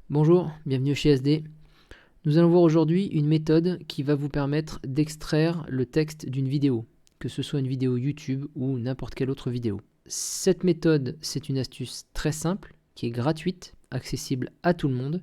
Bonjour, bienvenue chez SD. Nous allons voir aujourd'hui une méthode qui va vous permettre d'extraire le texte d'une vidéo, que ce soit une vidéo YouTube ou n'importe quelle autre vidéo. Cette méthode, c'est une astuce très simple, qui est gratuite, accessible à tout le monde,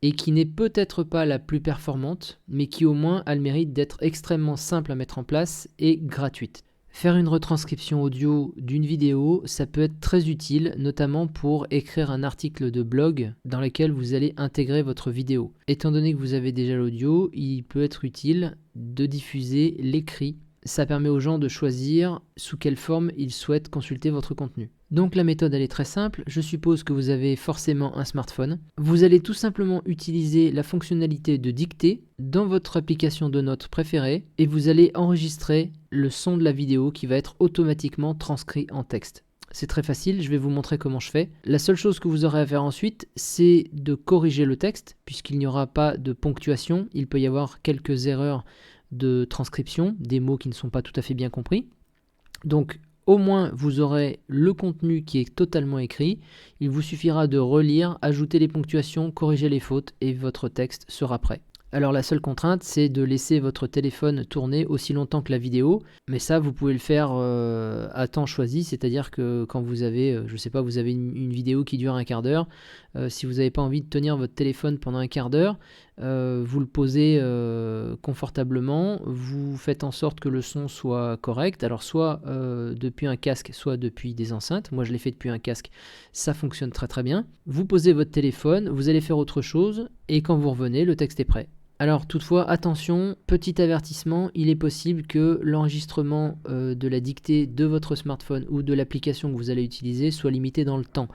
et qui n'est peut-être pas la plus performante, mais qui au moins a le mérite d'être extrêmement simple à mettre en place et gratuite. Faire une retranscription audio d'une vidéo, ça peut être très utile, notamment pour écrire un article de blog dans lequel vous allez intégrer votre vidéo. Étant donné que vous avez déjà l'audio, il peut être utile de diffuser l'écrit. Ça permet aux gens de choisir sous quelle forme ils souhaitent consulter votre contenu. Donc la méthode elle est très simple, je suppose que vous avez forcément un smartphone. Vous allez tout simplement utiliser la fonctionnalité de dictée dans votre application de notes préférée et vous allez enregistrer le son de la vidéo qui va être automatiquement transcrit en texte. C'est très facile, je vais vous montrer comment je fais. La seule chose que vous aurez à faire ensuite, c'est de corriger le texte, puisqu'il n'y aura pas de ponctuation, il peut y avoir quelques erreurs de transcription, des mots qui ne sont pas tout à fait bien compris. Donc au moins vous aurez le contenu qui est totalement écrit, il vous suffira de relire, ajouter les ponctuations, corriger les fautes et votre texte sera prêt. Alors la seule contrainte, c'est de laisser votre téléphone tourner aussi longtemps que la vidéo, mais ça vous pouvez le faire à temps choisi, c'est-à-dire que quand vous avez, je sais pas, vous avez une vidéo qui dure un quart d'heure, si vous n'avez pas envie de tenir votre téléphone pendant un quart d'heure, vous le posez confortablement, vous faites en sorte que le son soit correct, alors soit depuis un casque, soit depuis des enceintes. Moi je l'ai fait depuis un casque, ça fonctionne très très bien. Vous posez votre téléphone, vous allez faire autre chose, et quand vous revenez, le texte est prêt. Alors toutefois, attention, petit avertissement, il est possible que l'enregistrement de la dictée de votre smartphone ou de l'application que vous allez utiliser soit limité dans le temps.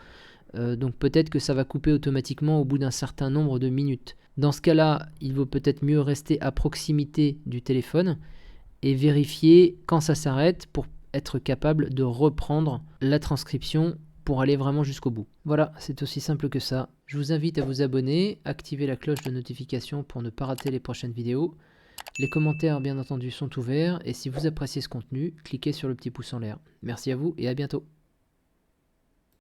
Donc peut-être que ça va couper automatiquement au bout d'un certain nombre de minutes. Dans ce cas-là, il vaut peut-être mieux rester à proximité du téléphone et vérifier quand ça s'arrête pour être capable de reprendre la transcription pour aller vraiment jusqu'au bout. Voilà, c'est aussi simple que ça. Je vous invite à vous abonner, activer la cloche de notification pour ne pas rater les prochaines vidéos. Les commentaires bien entendu sont ouverts et si vous appréciez ce contenu, cliquez sur le petit pouce en l'air. Merci à vous et à bientôt.